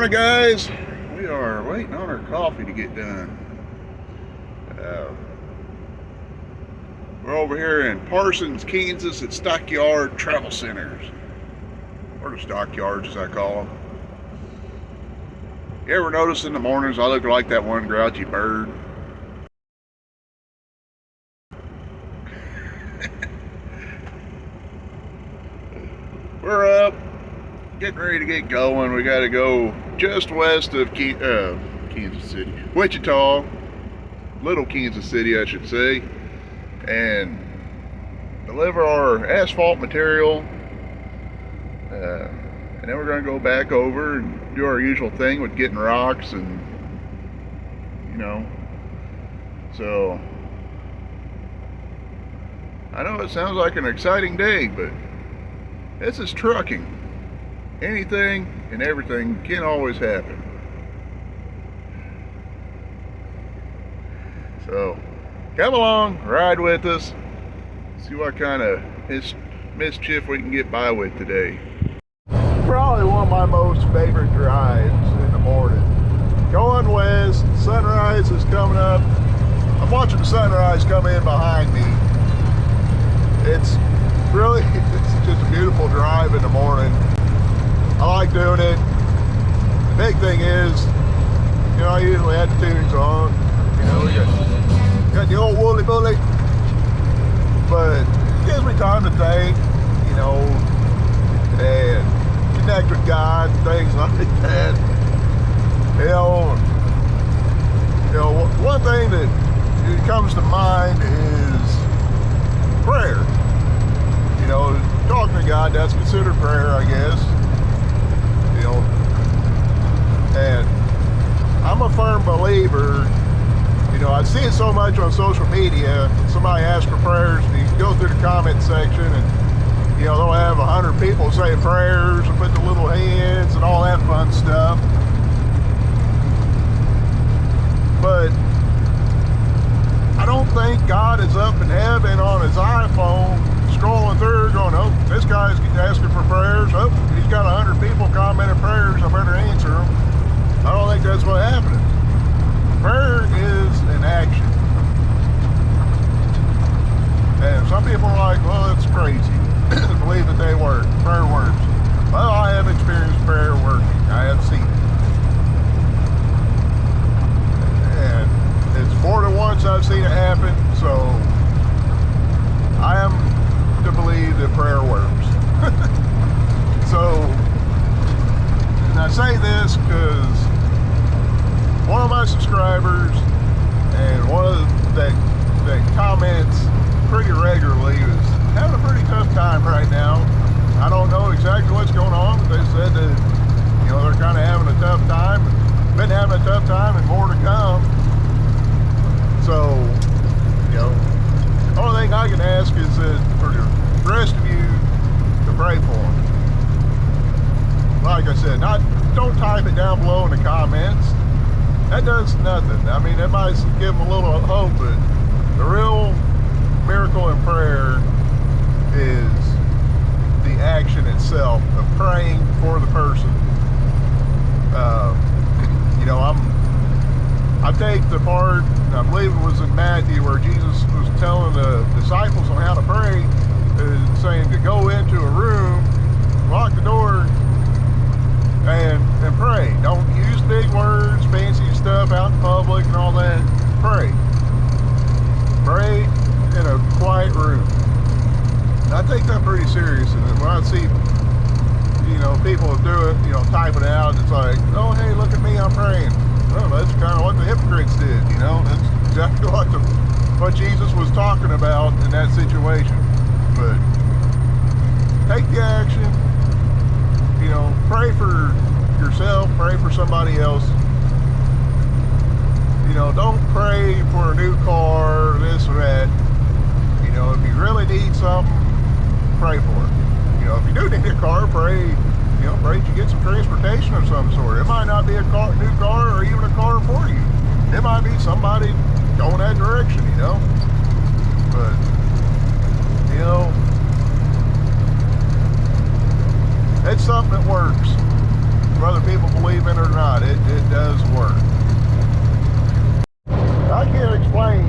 morning, guys. We are waiting on our coffee to get done. We're over here in Parsons, Kansas at Stockyard Travel Centers, or the Stockyards as I call them. You ever notice in the mornings I look like that one grouchy bird? We're up, getting ready to get going. We got to go just west of Kansas City, Wichita, little Kansas City, I should say, and deliver our asphalt material. And then we're going to go back over and do our usual thing with getting rocks and, so I know it sounds like an exciting day, but this is trucking. Anything and everything can always happen. So come along, ride with us, see what kind of mischief we can get by with today. Probably one of my most favorite drives in the morning. Going west, sunrise is coming up. I'm watching the sunrise come in behind me. It's just a beautiful drive in the morning. I like doing it. The big thing is, I usually have the tunings on. We got the old woolly bully, but it gives me time to think, and connect with God, things like that. One thing that comes to mind is prayer. Talking to God, that's considered prayer, I guess. And I'm a firm believer. I see it so much on social media. Somebody asks for prayers, and you go through the comment section, and they'll have 100 people saying prayers and put the little hands and all that fun stuff. But I don't think God is up in heaven on his iPhone scrolling through going, oh, this guy's asking for prayers. Oh, he's got 100 people commenting prayers. I better answer them. I don't think that's what's happening. Prayer is an action. And some people are like, well, it's crazy to believe that prayer works. Well, I have experienced prayer working. I have seen it. And it's more than once I've seen it happen, so I am to believe that prayer works. So, and I say this because one of my subscribers and one of that comments pretty regularly is having a pretty tough time right now. I don't know exactly what's going on, but they said that they're kind of having a tough time, been having a tough time, and more to come. So the only thing I can ask is that for the rest of you to pray for them. Like I said, don't type it down below in the comments. That does nothing. I mean, it might give them a little hope, but the real miracle in prayer is the action itself of praying for the person. I take the part, I believe it was in Matthew, where Jesus was telling the disciples on how to pray, saying to go into a room, lock the door, and pray. Don't use big words, fancy stuff out in public and all that. Pray. Pray in a quiet room. And I take that pretty serious. And when I see, people do it, type it out, it's like, oh, hey, look at me, I'm praying. Well, that's kind of what the hypocrites did, That's exactly what Jesus was talking about in that situation. But take the action. Pray for yourself, pray for somebody else. Don't pray for a new car, or this or that. If you really need something, pray for it. If you do need a car, pray that you get some transportation of some sort. It might not be a new car or even a car for you. It might be somebody going that direction, But, it's something that works. other people believe in it or not, it does work. I can't explain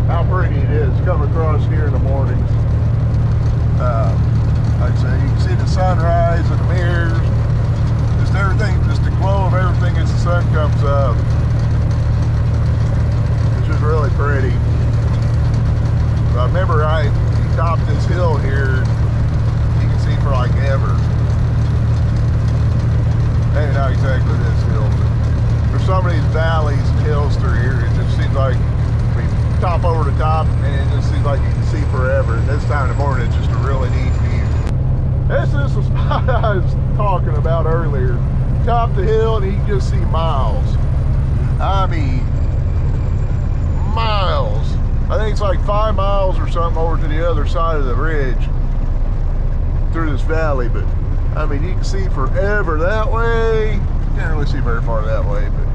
how pretty it is coming across here in the mornings. Like I say, you can see the sunrise in the mirrors, just everything, just the glow of everything as the sun comes up. It's just really pretty. I remember I topped this hill here, you can see for like ever. Maybe not exactly this hill, but there's some of these valleys and hills through here. It just seems like we top over the top and it just seems like you can see forever. And this time in the morning, it's just a really neat view. This is the spot I was talking about earlier. Top the hill and you can just see miles. I mean, miles. I think it's like 5 miles or something over to the other side of the ridge through this valley, but I mean, you can see forever that way. Can't really see very far that way, but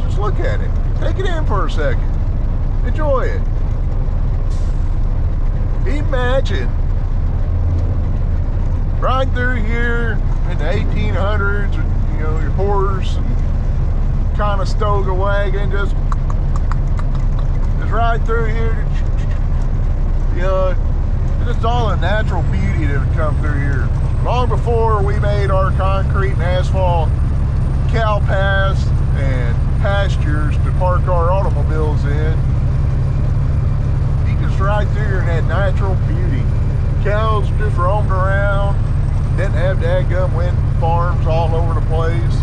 just look at it. Take it in for a second. Enjoy it. Imagine riding through here in the 1800s, you know, your horse and Conestoga wagon just ride through here. You know, just all the natural beauty that would come through here. Long before we made our concrete and asphalt cow paths and pastures to park our automobiles in, you just ride through here and had natural beauty. Cows just roamed around, didn't have dadgum wind farms all over the place.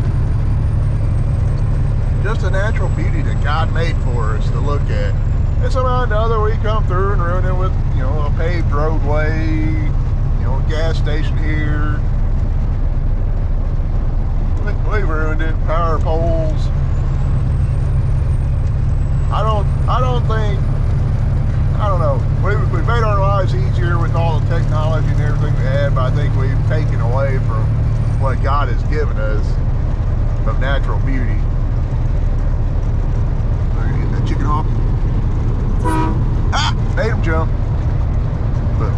Just a natural beauty that God made for us to look at. And somehow or another we come through and ruin it with, you know, a paved roadway, you know, a gas station here. We ruined it. Power poles. I don't know. We've made our lives easier with all the technology and everything we had, but I think we've taken away from what God has given us of natural beauty. So you get that chicken off. Ah! Made him jump. But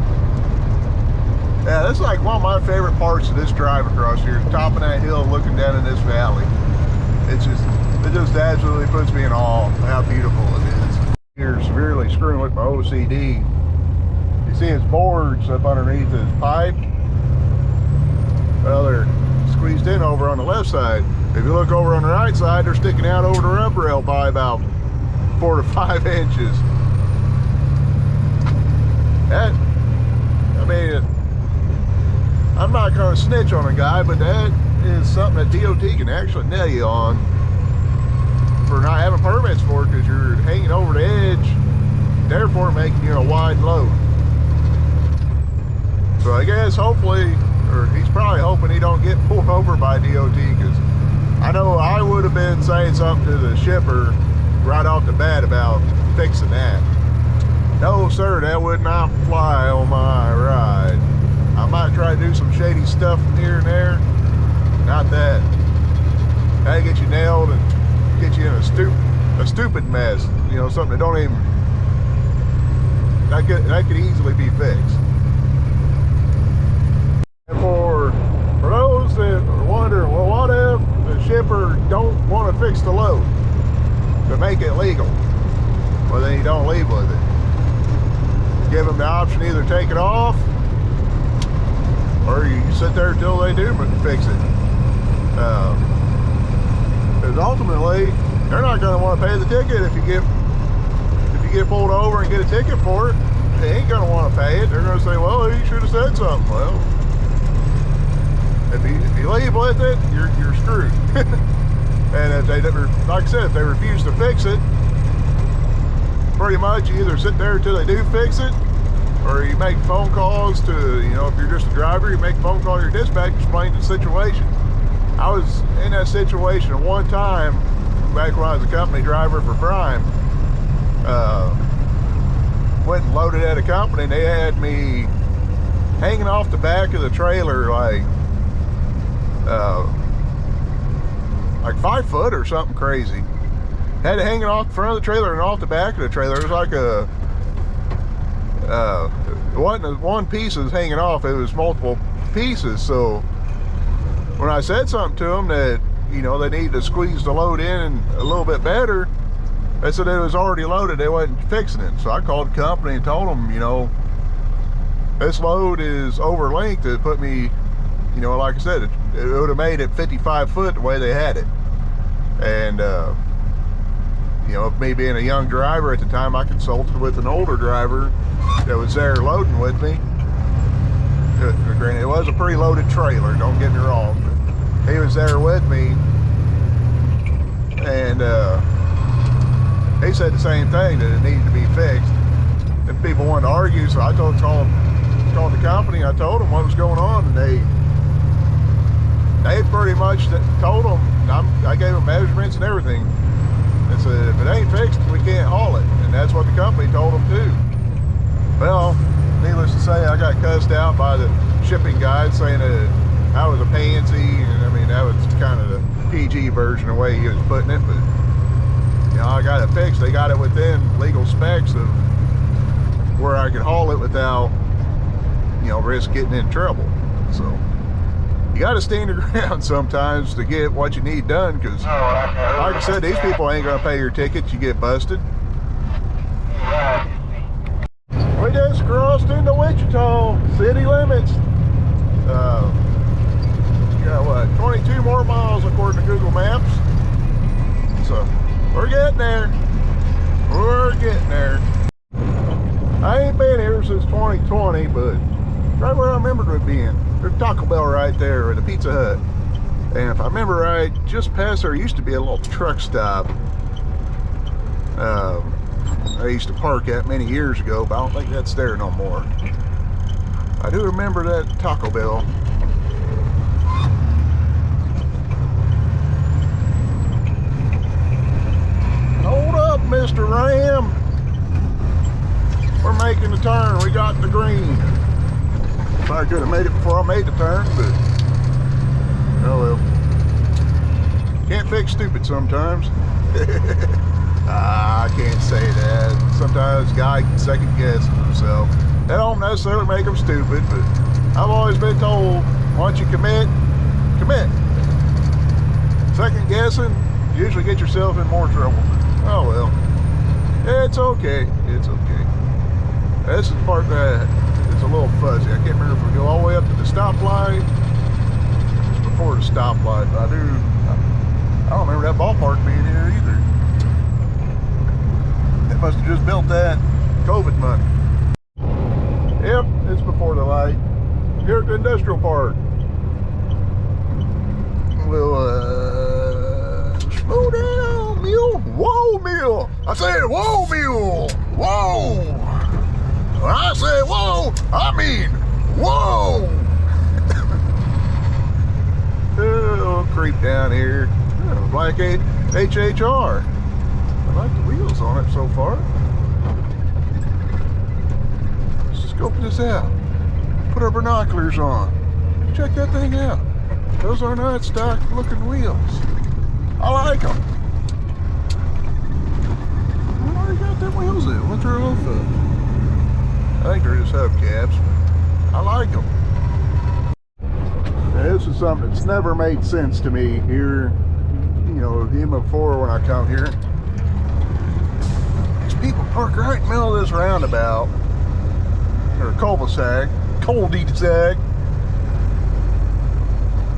yeah, that's like one of my favorite parts of this drive across here, topping that hill, looking down in this valley. It just absolutely puts me in awe of how beautiful it is. Here, severely screwing with my OCD. You see his boards up underneath his pipe? Well, they're squeezed in over on the left side. If you look over on the right side, they're sticking out over the rub rail by about 4 to 5 inches. That, I mean, I'm not going to snitch on a guy, but that is something that DOT can actually nail you on for not having permits for it, because you're hanging over the edge, therefore making you a wide load. So I guess hopefully, or he's probably hoping he don't get pulled over by DOT, because I know I would have been saying something to the shipper right off the bat about fixing that. No sir, that would not fly on my ride. I might try to do some shady stuff from here and there. Not that. That'd get you nailed and get you in a stupid mess. You know, something that don't even, that could easily be fixed. And for those that are wondering, well, what if the shipper don't want to fix the load to make it legal? Well, then you don't leave with it. Give them the option, either take it off or you sit there till they do fix it. Because ultimately, they're not going to want to pay the ticket if you get pulled over and get a ticket for it. They ain't going to want to pay it. They're going to say, well, you should have said something. Well, if you leave with it, you're screwed. And if they never, like I said, if they refuse to fix it, pretty much you either sit there until they do fix it, or you make phone calls to, you know, if you're just a driver, you make a phone call to your dispatch, explain the situation. I was in that situation one time back when I was a company driver for Prime. Went and loaded at a company, and they had me hanging off the back of the trailer like 5 foot or something crazy. Had it hanging off the front of the trailer and off the back of the trailer. It was like it wasn't one piece that was hanging off. It was multiple pieces. So when I said something to them that, you know, they need to squeeze the load in a little bit better, they said it was already loaded, they wasn't fixing it. So I called the company and told them, you know, this load is over length. It put me, you know, like I said, it would have made it 55 foot the way they had it. And you know, me being a young driver at the time, I consulted with an older driver that was there loading with me. Granted, it was a pre-loaded trailer, don't get me wrong, but he was there with me, and he said the same thing, that it needed to be fixed. And people wanted to argue, so I called the company. I told them what was going on, and they pretty much told them, I gave them measurements and everything. They said, if it ain't fixed, we can't haul it. And that's what the company told them too. Well, needless to say, I got cussed out by the shipping guide saying that I was a pansy. And I mean, that was kind of the PG version of the way he was putting it. But, you know, I got it fixed. They got it within legal specs of where I could haul it without, you know, risk getting in trouble. So you got to stand your ground sometimes to get what you need done, because like I said, these people ain't gonna pay your tickets. You get busted. We just crossed into Wichita city limits. You got what, 22 more miles according to Google Maps. So we're getting there. We're getting there. I ain't been here since 2020, but right where I remembered it being. There's Taco Bell right there, or the Pizza Hut. And if I remember right, just past there used to be a little truck stop. I used to park at many years ago, but I don't think that's there no more. I do remember that Taco Bell. Hold up, Mr. Ram. We're making the turn. We got the green. I could have made it before I made the turn, but oh well. Can't fix stupid sometimes. I can't say that. Sometimes a guy can second guess himself. That don't necessarily make him stupid, but I've always been told, once you commit, commit. Second guessing, you usually get yourself in more trouble. Oh well. It's okay. It's okay. This is the part that is a little fuzzy. I can't remember if we go all the way up to the stoplight. Just before the stoplight, but I don't remember that ballpark being here either. They must have just built that COVID money. Yep, it's before the light. Here at the industrial park. We'll slow down, mule. Whoa, mule. I said, whoa, mule. Whoa. When I say whoa, I mean whoa. Little creep down here. Black HHR. I like the wheels on it so far. Let's scope this out. Put our binoculars on. Check that thing out. Those are not stock looking wheels. I like them. Where you got them wheels at? What's their off of? I think they're just hubcaps. I like them. Now, this is something that's never made sense to me here. You know, even before when I come here. These people park right in the middle of this roundabout, or cul-de-sac.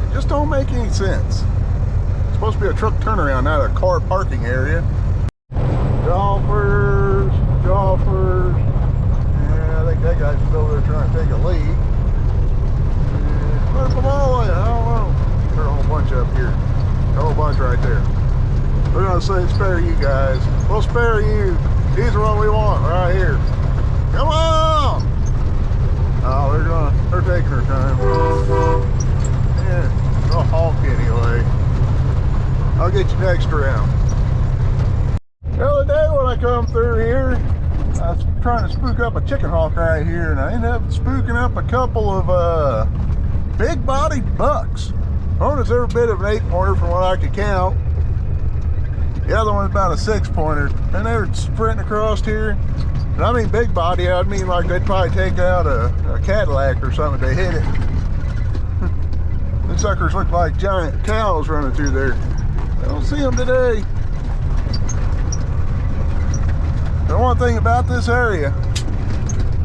It just don't make any sense. It's supposed to be a truck turnaround, not a car parking area. Golfers. Yeah, I think that guy's just over there trying to take a leak. Where's them all at? I don't know. There's a whole bunch up here. A whole bunch right there. We're gonna say spare you guys. We'll spare you. These are what we want right here. Come on! Oh, they're taking their time. Yeah, they'll honk anyway. I'll get you next round. The other day when I come through here, I was trying to spook up a chicken hawk right here, and I ended up spooking up a couple of big-bodied bucks. One was every bit of an 8-pointer from what I could count. The other one's about a 6-pointer, and they were sprinting across here. And I mean big body, I mean like they'd probably take out a Cadillac or something if they hit it. suckers look like giant cows running through there. I don't see them today. The one thing about this area,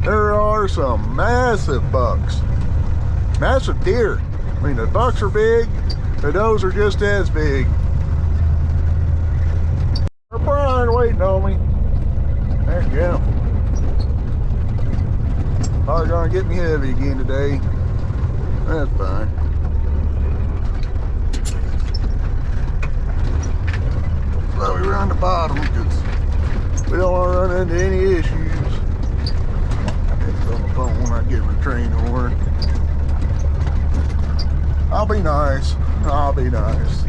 there are some massive bucks. Massive deer. I mean, the bucks are big, the does are just as big. There's Brian waiting on me. There you go. Probably gonna get me heavy again today. That's fine. So we run the bottom because we don't want to run into any issues. It's on the phone when I get my train horn. I'll be nice. I'll be nice.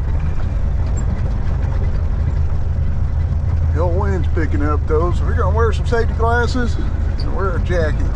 The old wind's picking up though, so we're gonna wear some safety glasses and wear a jacket.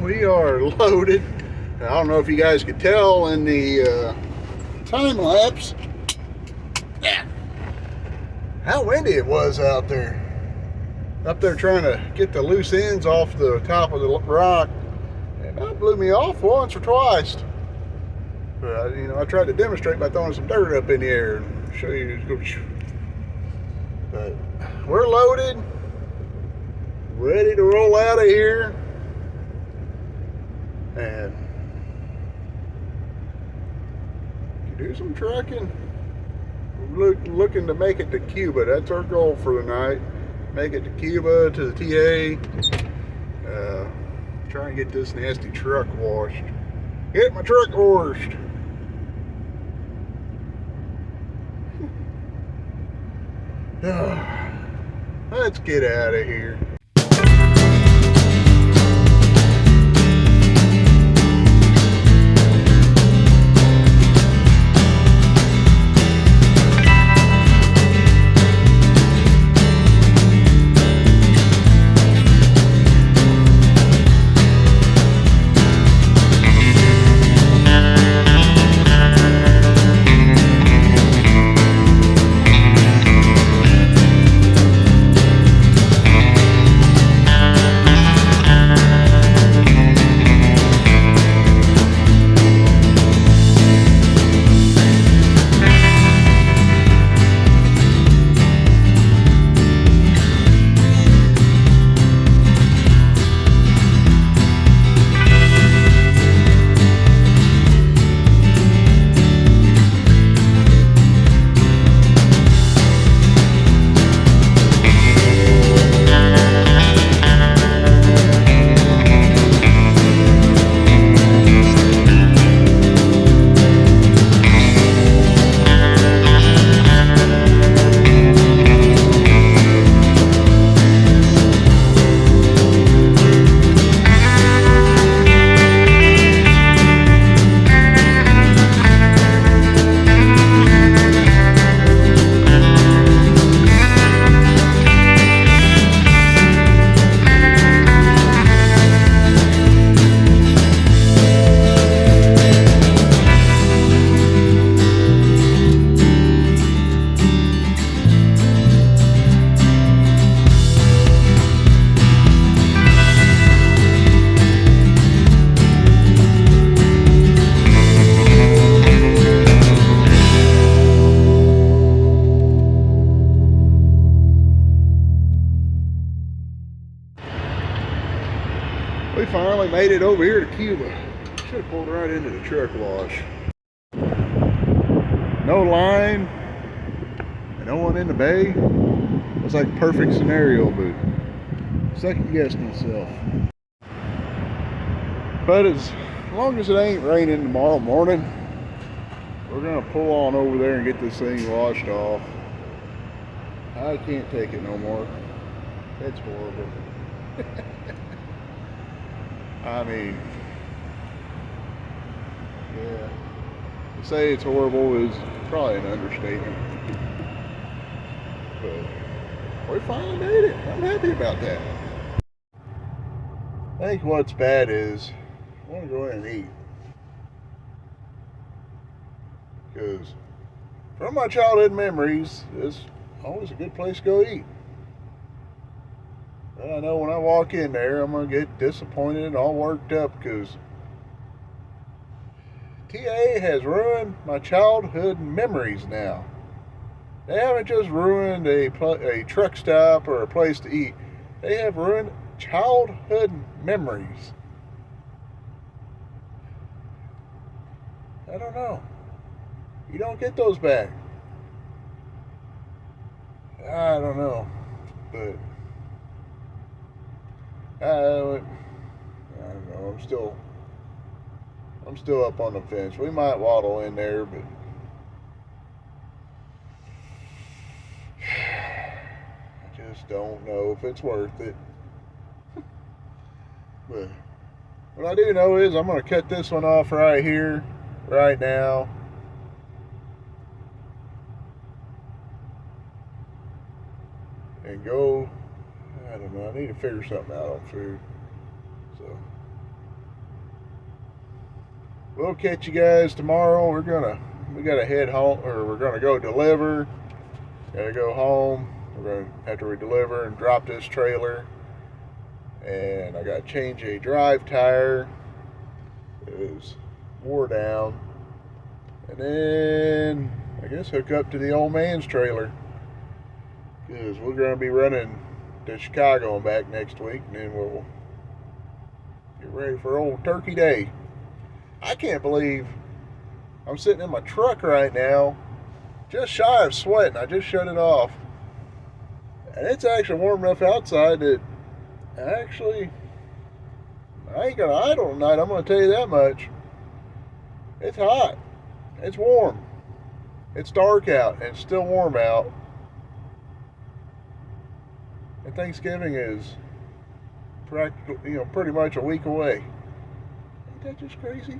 We are loaded. I don't know if you guys could tell in the time lapse how windy it was out there. Up there trying to get the loose ends off the top of the rock, and that blew me off once or twice. But you know, I tried to demonstrate by throwing some dirt up in the air and show you. But we're loaded, ready to roll out of here, and do some trucking. looking to make it to Cuba. That's our goal for the night. Make it to Cuba, to the TA. Try and get this nasty truck washed. Get my truck washed. Let's get out of here. We finally made it over here to Cuba. Should have pulled right into the truck wash. No line, and no one in the bay. It's like a perfect scenario, but second guessed myself. But as long as it ain't raining tomorrow morning, we're gonna pull on over there and get this thing washed off. I can't take it no more. It's horrible. I mean, yeah, to say it's horrible is probably an understatement. But we finally made it. I'm happy about that. I think what's bad is I want to go in and eat. Because from my childhood memories, it's always a good place to go eat. But I know when I walk in there, I'm going to get disappointed and all worked up because TA has ruined my childhood memories now. They haven't just ruined a truck stop or a place to eat. They have ruined childhood memories. I don't know. You don't get those back. I don't know. But I don't know. I'm still up on the fence. We might waddle in there, but I just don't know if it's worth it. But what I do know is I'm going to cut this one off right here, right now. And go, I don't know, I need to figure something out on food. So we'll catch you guys tomorrow. We gotta head home, or we're gonna go deliver. Gotta go home. We're gonna, after we deliver and drop this trailer, and I gotta change a drive tire. It was wore down, and then I guess hook up to the old man's trailer, because we're gonna be running to Chicago and back next week, and then we'll get ready for old Turkey Day. I can't believe I'm sitting in my truck right now just shy of sweating. I just shut it off. And it's actually warm enough outside that actually I ain't gonna idle tonight, I'm gonna tell you that much. It's hot. It's warm. It's dark out and it's still warm out. And Thanksgiving is practical, pretty much a week away. Ain't that just crazy?